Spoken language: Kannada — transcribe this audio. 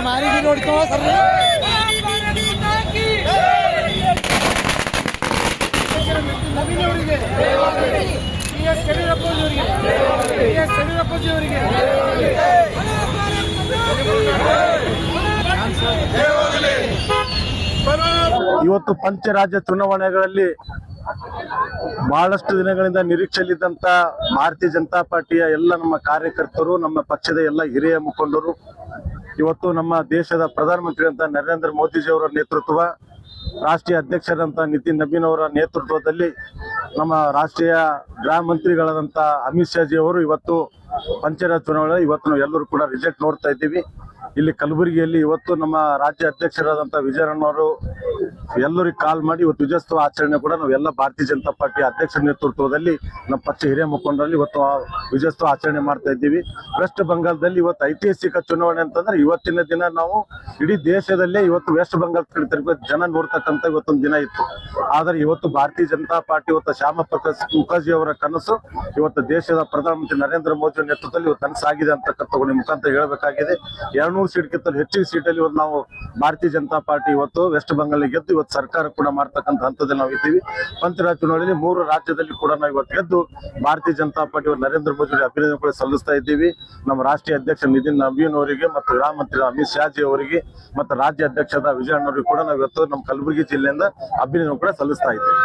ಮಾರಿಗೆ ನೋಡ್ಕೋ ಸರ್ ನವೀನ್ ಅವರಿಗೆ ಯಡಿಯೂರಪ್ಪಜಿಯವರಿಗೆ ಇವತ್ತು ಪಂಚರಾಜ್ಯ ಚುನಾವಣೆಗಳಲ್ಲಿ ಬಹಳಷ್ಟು ದಿನಗಳಿಂದ ನಿರೀಕ್ಷೆಯಲ್ಲಿದ್ದಂತ ಭಾರತೀಯ ಜನತಾ ಪಾರ್ಟಿಯ ಎಲ್ಲ ನಮ್ಮ ಕಾರ್ಯಕರ್ತರು, ನಮ್ಮ ಪಕ್ಷದ ಎಲ್ಲ ಹಿರಿಯ ಮುಖಂಡರು ಇವತ್ತು ನಮ್ಮ ದೇಶದ ಪ್ರಧಾನಮಂತ್ರಿ ಅಂತ ನರೇಂದ್ರ ಮೋದಿಜಿಯವರ ನೇತೃತ್ವ, ರಾಷ್ಟ್ರೀಯ ಅಧ್ಯಕ್ಷರಂತ ನಿತಿನ್ ನಬೀನ್ ಅವರ ನೇತೃತ್ವದಲ್ಲಿ ನಮ್ಮ ರಾಷ್ಟ್ರೀಯ ಗೃಹ ಮಂತ್ರಿಗಳಾದಂಥ ಅಮಿತ್ ಶಾಜಿ ಅವರು ಇವತ್ತು ಪಂಚರಾಜ್ಯ ಚುನಾವಣೆ ಇವತ್ತು ನಾವು ಎಲ್ಲರೂ ಕೂಡ ರಿಸಲ್ಟ್ ನೋಡ್ತಾ ಇದ್ದೀವಿ. ಇಲ್ಲಿ ಕಲಬುರಗಿಯಲ್ಲಿ ಇವತ್ತು ನಮ್ಮ ರಾಜ್ಯ ಅಧ್ಯಕ್ಷರಾದಂಥ ವಿಜಯಣ್ಣವರು ಎಲ್ಲರಿಗೆ ಕಾಲ್ ಮಾಡಿ ಇವತ್ತು ವಿಜಯೋತ್ಸವ ಆಚರಣೆ ಕೂಡ ನಾವೆಲ್ಲ ಭಾರತೀಯ ಜನತಾ ಪಾರ್ಟಿ ಅಧ್ಯಕ್ಷರ ನೇತೃತ್ವದಲ್ಲಿ ನಮ್ಮ ಪಕ್ಷ ಹಿರಿಯ ಮುಖಂಡರಲ್ಲಿ ಇವತ್ತು ವಿಜಯೋತ್ಸವ ಆಚರಣೆ ಮಾಡ್ತಾ ಇದ್ದೀವಿ. ವೆಸ್ಟ್ ಬಂಗಾಳದಲ್ಲಿ ಇವತ್ತು ಐತಿಹಾಸಿಕ ಚುನಾವಣೆ ಅಂತಂದ್ರೆ ಇವತ್ತಿನ ದಿನ ನಾವು ಇಡೀ ದೇಶದಲ್ಲೇ ಇವತ್ತು ವೆಸ್ಟ್ ಬಂಗಾಳ ಜನ ನೋಡ್ತಕ್ಕಂಥ ಇವತ್ತೊಂದು ದಿನ ಇತ್ತು. ಆದರೆ ಇವತ್ತು ಭಾರತೀಯ ಜನತಾ ಪಾರ್ಟಿ ಇವತ್ತು ಶ್ಯಾಮ ಪ್ರಸಾದ್ ಮುಖರ್ಜಿ ಅವರ ಕನಸು ಇವತ್ತು ದೇಶದ ಪ್ರಧಾನಮಂತ್ರಿ ನರೇಂದ್ರ ಮೋದಿ ನೇತೃತ್ವದಲ್ಲಿ ಇವತ್ತು ಕನಸಾಗಿದೆ ಅಂತಕ್ಕಂಥ ಮುಖಾಂತರ ಹೇಳಬೇಕಾಗಿದೆ. 200 ಸೀಟ್ಗಿಂತಲೂ ಹೆಚ್ಚಿನ ಸೀಟಲ್ಲಿ ಇವತ್ತು ನಾವು ಭಾರತೀಯ ಜನತಾ ಪಾರ್ಟಿ ಇವತ್ತು ವೆಸ್ಟ್ ಬಂಗಾಳಿಗೆ ಗೆದ್ದು ಇವತ್ತು ಸರ್ಕಾರ ಕೂಡ ಮಾಡ್ತಕ್ಕಂಥ ಹಂತದಲ್ಲಿ ನಾವು ಇದ್ದೀವಿ. ಪಂಚರಾಜ್ಯ ಚುನಾವಣೆಯಲ್ಲಿ 3 ರಾಜ್ಯದಲ್ಲಿ ಕೂಡ ನಾವು ಇವತ್ತು ಗೆದ್ದು ಭಾರತೀಯ ಜನತಾ ಪಾರ್ಟಿ ನರೇಂದ್ರ ಮೋದಿ ಅಭಿನಂದನೆ ಕೂಡ ಸಲ್ಲಿಸ್ತಾ ಇದ್ದೀವಿ. ನಮ್ಮ ರಾಷ್ಟ್ರೀಯ ಅಧ್ಯಕ್ಷ ನಿತಿನ್ ನಬೀನ್ ಅವರಿಗೆ ಮತ್ತು ಗೃಹ ಮಂತ್ರಿ ಅಮಿತ್ ಶಾಜಿ ಅವರಿಗೆ ಮತ್ತು ರಾಜ್ಯ ಅಧ್ಯಕ್ಷದ ವಿಜಯಣ್ಣವರಿಗೆ ಕೂಡ ನಾವು ಇವತ್ತು ನಮ್ಮ ಕಲಬುರಗಿ ಜಿಲ್ಲೆಯಿಂದ ಅಭಿನಂದನೆ ಕೂಡ ಸಲ್ಲಿಸ್ತಾ ಇದ್ದೀವಿ.